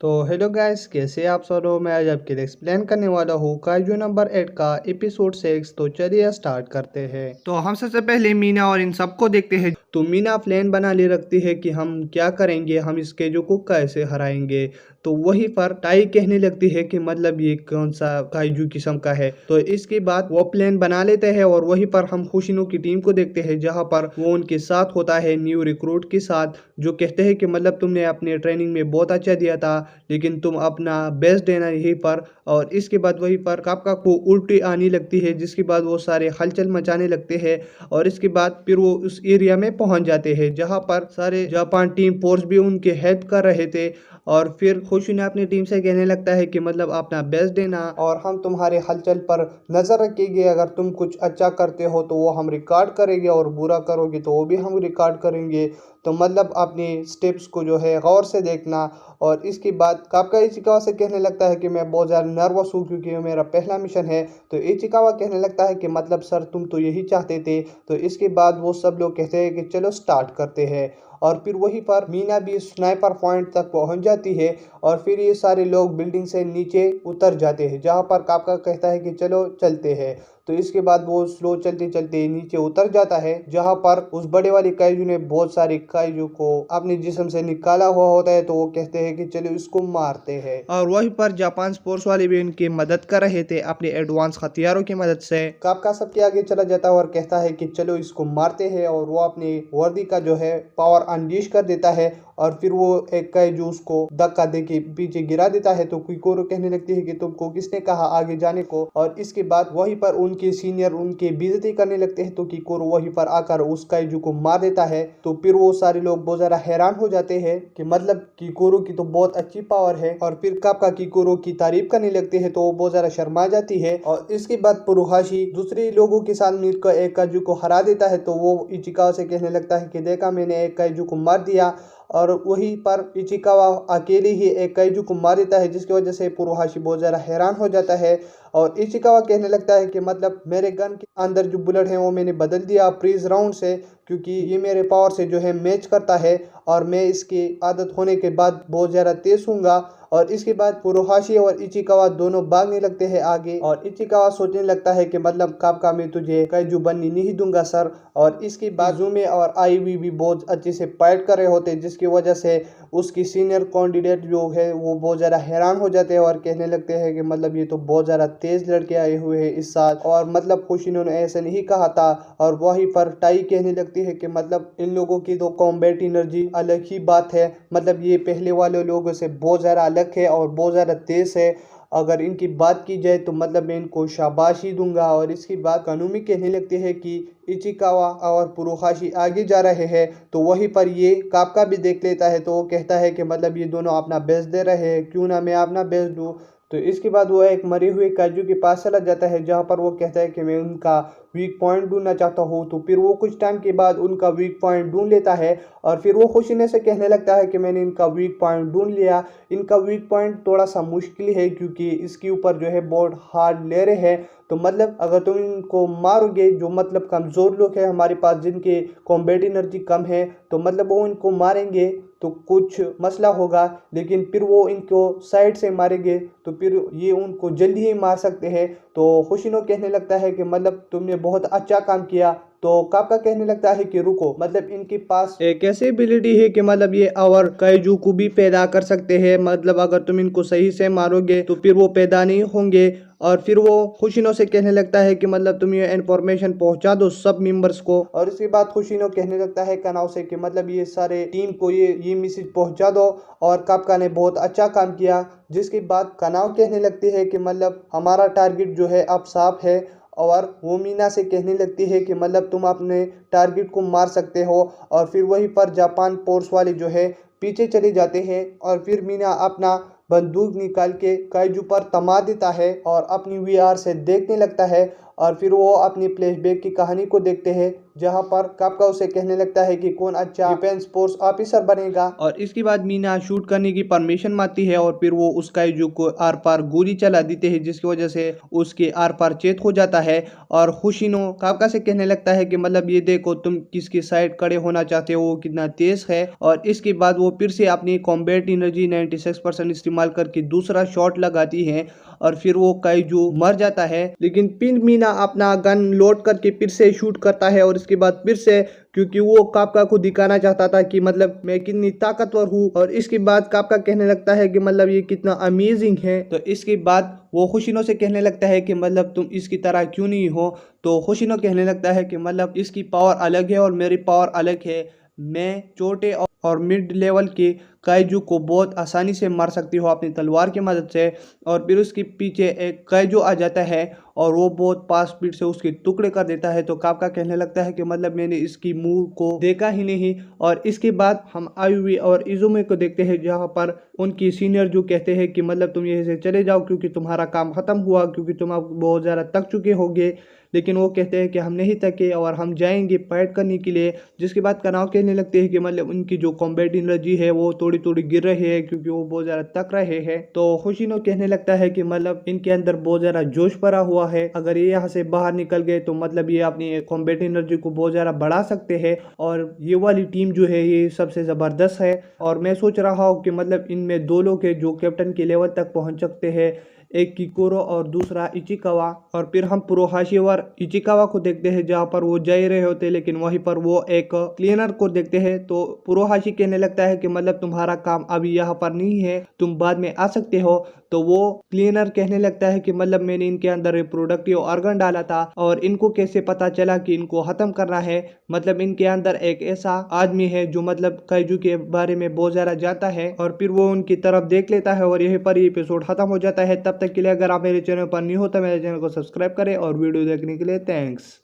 तो hello guys, कैसे आप सब हो। मैं आज आपके लिए एक्सप्लेन करने वाला हूँ काइजू नंबर 8 का एपिसोड 6। तो चलिए स्टार्ट करते हैं। तो हम सबसे पहले मीना और इन सबको देखते हैं। तो मीना प्लान बना ले रखती है कि हम क्या करेंगे, हम इस केजू को कैसे हराएंगे। तो वहीं पर टाई कहने लगती है कि मतलब ये कौन सा काइजू किस्म का है। तो इसके बाद वो प्लान बना लेते हैं और वहीं पर हम खुशिनो की टीम को देखते हैं, जहाँ पर वो उनके साथ होता है न्यू रिक्रूट के साथ, जो कहते हैं कि मतलब तुमने अपने ट्रेनिंग में बहुत अच्छा दिया था, लेकिन तुम अपना बेस्ट देना यहीं पर। और इसके बाद वहीं पर कापका को उल्टी आने लगती है, जिसके बाद वो सारे हलचल मचाने लगते हैं। और इसके बाद फिर वो उस एरिया में पहुंच जाते हैं, जहां पर सारे जापान टीम फोर्स भी उनके हेल्प कर रहे थे। और फिर खुशी ने अपनी टीम से कहने लगता है कि मतलब अपना बेस्ट देना और हम तुम्हारे हलचल पर नजर रखेंगे। अगर तुम कुछ अच्छा करते हो तो वो हम रिकॉर्ड करेंगे, और बुरा करोगे तो वो भी हम रिकॉर्ड करेंगे। तो मतलब अपनी स्टेप्स को जो है गौर से देखना। और इसके बाद कापका इचिकावा से कहने लगता है कि मैं बहुत ज़्यादा नर्वस हूँ, क्योंकि ये मेरा पहला मिशन है। तो इचिकावा कहने लगता है कि मतलब सर, तुम तो यही चाहते थे। तो इसके बाद वो सब लोग कहते हैं कि चलो स्टार्ट करते हैं। और फिर वहीं पर मीना भी स्नाइपर पॉइंट तक पहुंच जाती है। और फिर ये सारे लोग बिल्डिंग से नीचे उतर जाते हैं, जहां पर कापका कहता है कि चलो चलते हैं। तो इसके बाद वो स्लो चलते चलते नीचे उतर जाता है, जहां पर उस बड़े वाली काइजू ने बहुत सारे काइजू को अपने जिस्म से निकाला हुआ होता है। तो वो कहते हैं कि चलो इसको मारते हैं। और वहीं पर जापान स्पोर्ट्स वाले भी उनकी मदद कर रहे थे अपने एडवांस हथियारों की मदद से। कापका सबके आगे चला जाता है और कहता है कि चलो इसको मारते हैं। और वो अपनी वर्दी का जो है पावर अनलीश कर देता है। और फिर वो एक काइजू उसको धक्का दे के पीछे गिरा देता है। तो किकोरो कहने लगती है कि तुमको किसने कहा आगे जाने को। और इसके बाद वहीं पर उनके सीनियर उनके बेइज्जती करने लगते हैं। तो किकोरो वहीं पर आकर उस काइजू को मार देता है। तो फिर वो सारे लोग बहुत ज्यादा हैरान हो जाते हैं कि मतलब किकोरो की तो बहुत अच्छी पावर है। और फिर कापका किकोरो की तारीफ करने लगते हैं, तो वो बहुत ज्यादा शर्मा जाती है। और इसके बाद पुरुहाशी दूसरे लोगों के साथ मिलकर एक काइजू को हरा देता है। तो वो इचिकावा से कहने लगता है कि देखा, मैंने एक काइजू को मार दिया। और वहीं पर इचिकावा अकेले ही एक काइजू को मार देता है, जिसकी वजह से पुरोहाशी बहुत ज़्यादा हैरान हो जाता है। और इचिकावा कहने लगता है कि मतलब मेरे गन के अंदर जो बुलेट है वो मैंने बदल दिया फ्रीज राउंड से, क्योंकि ये मेरे पावर से जो है मैच करता है। और मैं इसकी आदत होने के बाद बहुत ज़्यादा तेज हूँगा। और इसके बाद पुरोहाशी और इचिकावा दोनों भागने लगते हैं आगे। और इचिकावा सोचने लगता है कि मतलब कापका मैं तुझे काइजू बनने नहीं दूंगा सर। और इसके बाजू में और आईवी भी बहुत अच्छे से फाइट कर रहे होते हैं, जिसकी वजह से उसकी सीनियर कैंडिडेट जो है वो बहुत ज़्यादा हैरान हो जाते हैं और कहने लगते हैं कि मतलब ये तो बहुत ज़्यादा तेज लड़के आए हुए हैं इस साल। और मतलब खुशिनो ने ऐसे नहीं कहा था। और वहीं पर टाई कहने लगती है कि मतलब इन लोगों की तो कॉम्बैट एनर्जी अलग ही बात है। मतलब ये पहले वाले लोगों से बहुत ज़्यादा अलग है और बहुत ज़्यादा तेज है। अगर इनकी बात की जाए तो मतलब मैं इनको शाबाशी दूंगा। और इसकी बात कानूमी कहने लगती है कि इचिकावा और पुरोहाशी आगे जा रहे हैं। तो वहीं पर ये कापका भी देख लेता है। तो वो कहता है कि मतलब ये दोनों अपना बेस्ट दे रहे हैं, क्यों ना मैं अपना बेस्ट दूं। तो इसके बाद वो एक मरे हुए काजू के पास चला जाता है, जहाँ पर वो कहता है कि मैं उनका वीक पॉइंट ढूंढना चाहता हूँ। तो फिर वो कुछ टाइम के बाद उनका वीक पॉइंट ढूंढ लेता है। और फिर वो खुशीने से कहने लगता है कि मैंने इनका वीक पॉइंट ढूंढ लिया। इनका वीक पॉइंट थोड़ा सा मुश्किल है, क्योंकि इसके ऊपर जो है बहुत हार्ड ले रहे हैं। तो मतलब अगर तुम इनको मारोगे, जो मतलब कमज़ोर लोग हैं हमारे पास जिनके कॉम्बैट एनर्जी कम है, तो मतलब वो इनको मारेंगे तो कुछ मसला होगा। लेकिन फिर वो इनको साइड से मारेंगे तो फिर ये उनको जल्दी ही मार सकते हैं। तो खुशिनो कहने लगता है कि मतलब तुमने बहुत अच्छा काम किया। तो काका कहने लगता है कि रुको, मतलब इनके पास एक ऐसी एबिलिटी है कि मतलब ये और काइजू को भी पैदा कर सकते हैं। मतलब अगर तुम इनको सही से मारोगे तो फिर वो पैदा नहीं होंगे। और फिर वो खुशिनो से कहने लगता है कि मतलब तुम ये इन्फॉर्मेशन पहुंचा दो सब मेंबर्स को। और इसके बाद खुशिनो कहने लगता है कनाव से कि मतलब ये सारे टीम को ये मैसेज पहुंचा दो। और कापका ने बहुत अच्छा काम किया। जिसके बाद कनाव कहने लगती है कि मतलब हमारा टारगेट जो है अब साफ है। और वो मीना से कहने लगती है कि मतलब तुम अपने टारगेट को मार सकते हो। और फिर वहीं पर जापान फोर्स वाले जो है पीछे चले जाते हैं। और फिर मीना अपना बंदूक निकाल के काइजू पर तमा देता है और अपनी वीआर से देखने लगता है। और फिर वो अपनी फ्लैशबैक की कहानी को देखते हैं, जहां पर काफका उसे कहने लगता है कि कौन अच्छा डिफेंस फोर्स ऑफिसर बनेगा। और इसके बाद मीना शूट करने की परमिशन मांगती है और फिर वो उस काइजू को आर पार गोली चला देते हैं, जिसकी वजह से उसके आर पार चेत हो जाता है। और होशिनो काफका से कहने लगता है कि मतलब ये देखो तुम किसकी साइड खड़े होना चाहते हो, वो कितना तेज है। और इसके बाद वो फिर से अपनी कॉम्बैट एनर्जी 96% इस्तेमाल करके दूसरा शॉट लगाती है और फिर वो काइजू मर जाता है। लेकिन फिर मीना अपना गन लोड करके फिर से शूट करता है और इसके बाद फिर से, क्योंकि वो काफका को दिखाना चाहता था कि मतलब मैं कितनी ताकतवर हूँ। और इसके बाद काफका कहने लगता है कि मतलब ये कितना अमेजिंग है। तो इसके बाद वो होशिनो से कहने लगता है कि मतलब तुम इसकी तरह क्यों नहीं हो। तो होशिनो कहने लगता है कि मतलब इसकी पावर अलग है और मेरी पावर अलग है। मैं छोटे और मिड लेवल के काइजू को बहुत आसानी से मार सकती हूँ अपनी तलवार की मदद से। और फिर उसके पीछे एक काइजू आ जाता है और वो बहुत फास्ट स्पीड से उसके टुकड़े कर देता है। तो काफका कहने लगता है कि मतलब मैंने इसकी मूव को देखा ही नहीं। और इसके बाद हम आयुवी और इजुमे को देखते हैं, जहाँ पर उनकी सीनियर जो कहते हैं कि मतलब तुम यहीं से चले जाओ क्योंकि तुम्हारा काम खत्म हुआ, क्योंकि तुम अब बहुत ज़्यादा थक चुके होगे। लेकिन वो कहते हैं कि हम नहीं थके और हम जाएंगे फाइट करने के लिए। जिसके बाद कनाव कहने लगते हैं कि मतलब उनकी जो कॉम्बैट एनर्जी है वो थोड़ी थोड़ी गिर रही है, क्योंकि वो बहुत ज़्यादा थक रहे हैं। तो होशिनो कहने लगता है कि मतलब इनके अंदर बहुत ज़्यादा जोश भरा हुआ है, अगर ये यहाँ से बाहर निकल गए तो मतलब ये अपनी कॉम्बैट एनर्जी को बहुत ज़्यादा बढ़ा सकते हैं। और ये वाली टीम जो है ये सबसे ज़बरदस्त है। और मैं सोच रहा हूँ कि मतलब इनमें दो लोग हैं जो कैप्टन के लेवल तक पहुँच सकते हैं, एक किकोरो और दूसरा इचिकावा। और फिर हम पुरोहाशी और इचिकावा को देखते हैं, जहाँ पर वो जा रहे होते हैं, लेकिन वहीं पर वो एक क्लीनर को देखते हैं। तो पुरोहाशी कहने लगता है कि मतलब तुम्हारा काम अभी यहाँ पर नहीं है, तुम बाद में आ सकते हो। तो वो क्लीनर कहने लगता है कि मतलब मैंने इनके अंदर रिप्रोडक्टिव ऑर्गन डाला था और इनको कैसे पता चला कि इनको खत्म करना है। मतलब इनके अंदर एक ऐसा आदमी है जो मतलब काइजू के बारे में बहुत ज्यादा जानता है। और फिर वो उनकी तरफ देख लेता है और यहीं पर ये एपिसोड खत्म हो जाता है। तब तक के लिए अगर आप मेरे चैनल पर न्यू हो तो मेरे चैनल को सब्सक्राइब करें और वीडियो देखने के लिए थैंक्स।